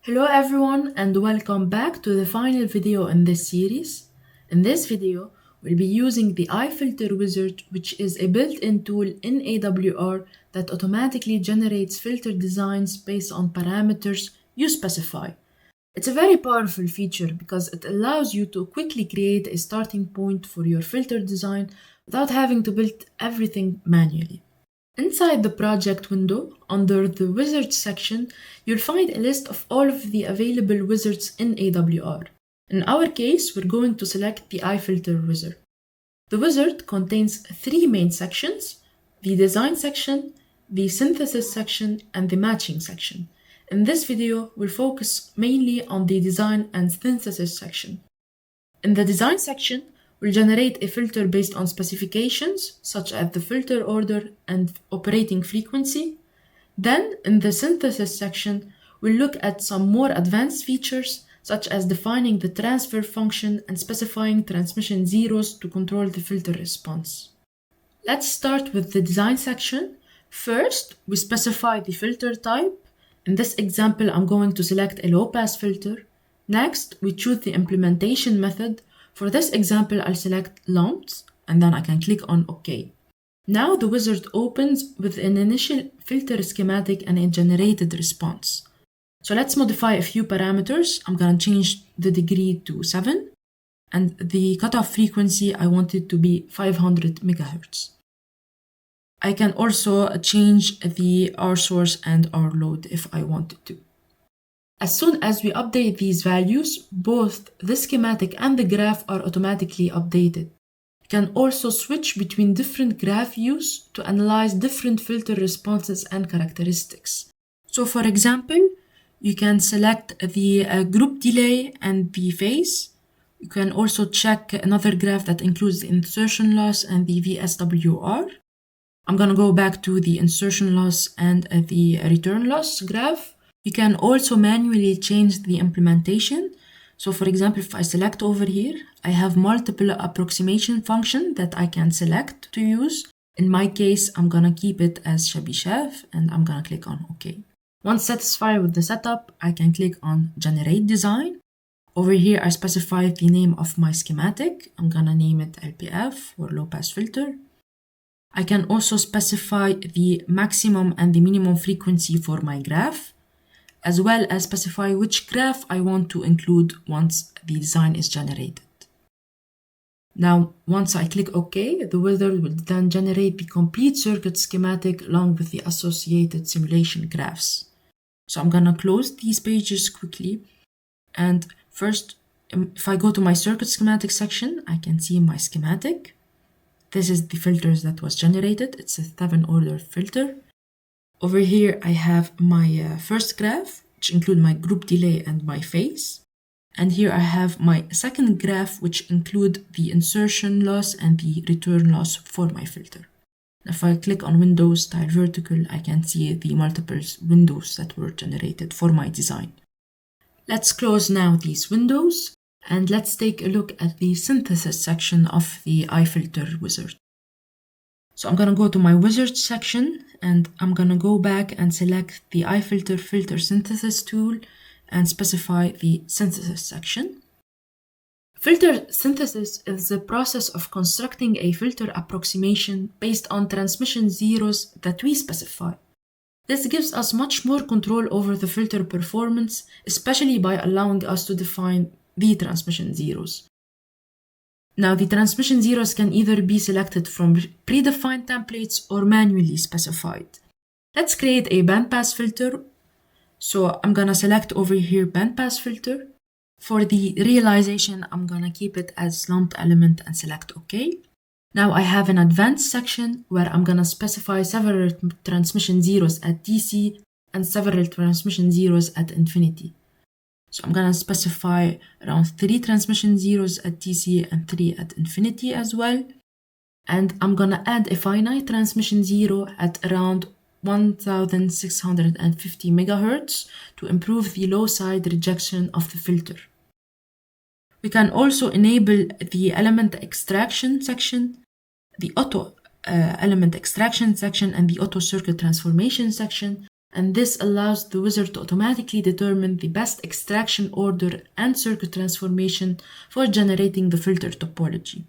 Hello everyone and welcome back to the final video in this series. In this video, we'll be using the iFilter wizard, which is a built-in tool in AWR that automatically generates filter designs based on parameters you specify. It's a very powerful feature because it allows you to quickly create a starting point for your filter design without having to build everything manually. Inside the project window, under the wizards section, you'll find a list of all of the available wizards in AWR. In our case, we're going to select the iFilter wizard. The wizard contains three main sections: the design section, the synthesis section, and the matching section. In this video, we'll focus mainly on the design and synthesis section. In the design section, we'll generate a filter based on specifications, such as the filter order and operating frequency. Then, in the synthesis section, we'll look at some more advanced features, such as defining the transfer function and specifying transmission zeros to control the filter response. Let's start with the design section. First, we specify the filter type. In this example, I'm going to select a low-pass filter. Next, we choose the implementation method. For this example, I'll select lumped, and then I can click on OK. Now the wizard opens with an initial filter schematic and a generated response. So let's modify a few parameters. I'm going to change the degree to 7, and the cutoff frequency, I want it to be 500 MHz. I can also change the R source and R load if I wanted to. As soon as we update these values, both the schematic and the graph are automatically updated. You can also switch between different graph views to analyze different filter responses and characteristics. So for example, you can select the group delay and the phase. You can also check another graph that includes the insertion loss and the VSWR. I'm going to go back to the insertion loss and the return loss graph. You can also manually change the implementation. So for example, if I select over here, I have multiple approximation functions that I can select to use. In my case, I'm gonna keep it as Shabby-Shav and I'm gonna click on OK. Once satisfied with the setup, I can click on Generate Design. Over here, I specify the name of my schematic. I'm gonna name it LPF or low pass filter. I can also specify the maximum and the minimum frequency for my graph, as well as specify which graph I want to include once the design is generated. Now, once I click OK, the wizard will then generate the complete circuit schematic along with the associated simulation graphs. So I'm gonna close these pages quickly. And first, if I go to my circuit schematic section, I can see my schematic. This is the filters that was generated. It's a 7-order filter. Over here, I have my first graph, which include my group delay and my phase. And here I have my second graph, which include the insertion loss and the return loss for my filter. If I click on Windows, Tile Vertical, I can see the multiple windows that were generated for my design. Let's close now these windows, and let's take a look at the synthesis section of the iFilter wizard. So I'm gonna go to my wizard section and I'm gonna go back and select the iFilter filter synthesis tool and specify the synthesis section. Filter synthesis is the process of constructing a filter approximation based on transmission zeros that we specify. This gives us much more control over the filter performance, especially by allowing us to define the transmission zeros. Now, the transmission zeros can either be selected from predefined templates or manually specified. Let's create a bandpass filter. So I'm gonna select over here bandpass filter. For the realization, I'm gonna keep it as lumped element and select OK. Now I have an advanced section where I'm gonna specify several transmission zeros at DC and several transmission zeros at infinity. So I'm gonna specify around 3 transmission zeros at DC and 3 at infinity as well. And I'm gonna add a finite transmission zero at around 1650 MHz to improve the low side rejection of the filter. We can also enable the element extraction section, the auto element extraction section, and the auto circuit transformation section and this allows the wizard to automatically determine the best extraction order and circuit transformation for generating the filter topology.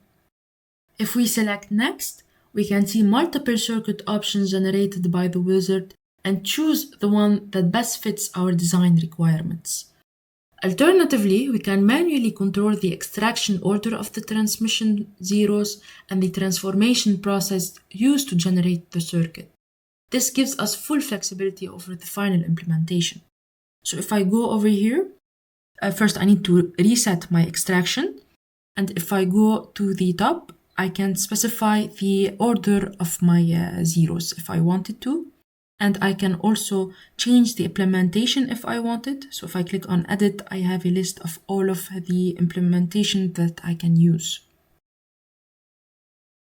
If we select Next, we can see multiple circuit options generated by the wizard and choose the one that best fits our design requirements. Alternatively, we can manually control the extraction order of the transmission zeros and the transformation process used to generate the circuit. This gives us full flexibility over the final implementation. So if I go over here, first I need to reset my extraction. And if I go to the top, I can specify the order of my zeros if I wanted to. And I can also change the implementation if I wanted. So if I click on Edit, I have a list of all of the implementation that I can use.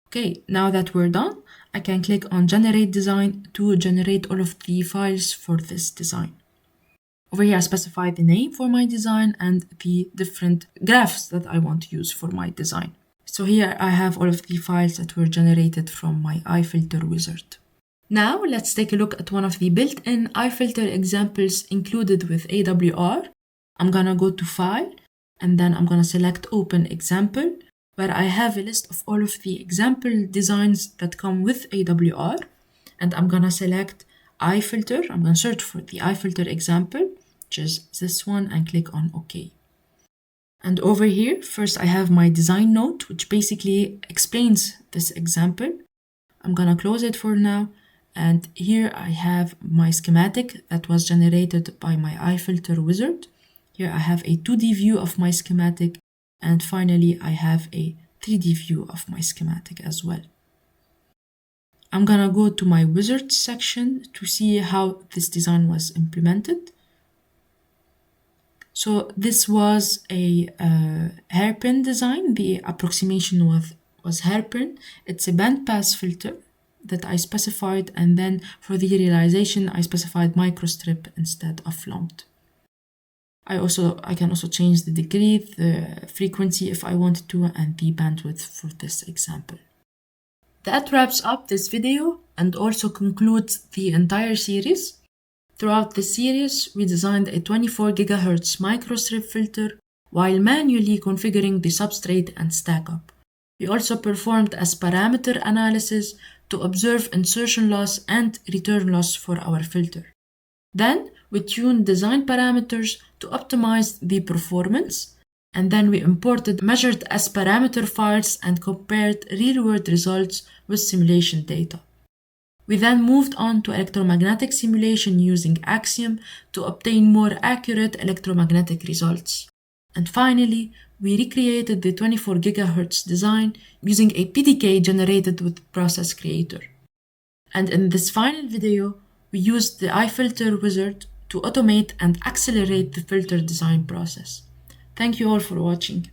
Okay, now that we're done, I can click on Generate Design to generate all of the files for this design. Over here, I specify the name for my design and the different graphs that I want to use for my design. So here I have all of the files that were generated from my iFilter wizard. Now let's take a look at one of the built-in iFilter examples included with AWR. I'm gonna go to File, and then I'm gonna select Open Example, where I have a list of all of the example designs that come with AWR, and I'm gonna select iFilter. I'm gonna search for the iFilter example, which is this one, and click on OK. And over here, first I have my design note, which basically explains this example. I'm gonna close it for now. And here I have my schematic that was generated by my iFilter wizard. Here I have a 2D view of my schematic, and finally I have a 3D view of my schematic as well. I'm gonna go to my wizard section to see how this design was implemented. So this was a hairpin design. The approximation was hairpin. It's a bandpass filter that I specified, and then for the realization I specified microstrip instead of lumped. I can also change the degree, the frequency if I wanted to, and the bandwidth for this example. That wraps up this video and also concludes the entire series. Throughout the series, we designed a 24 GHz microstrip filter while manually configuring the substrate and stack-up. We also performed as parameter analysis to observe insertion loss and return loss for our filter. Then we tuned design parameters to optimize the performance, and then we imported measured as parameter files and compared real-world results with simulation data. We then moved on to electromagnetic simulation using Axiom to obtain more accurate electromagnetic results. And finally, we recreated the 24 GHz design using a PDK generated with Process Creator. And in this final video, we used the iFilter wizard to automate and accelerate the filter design process. Thank you all for watching.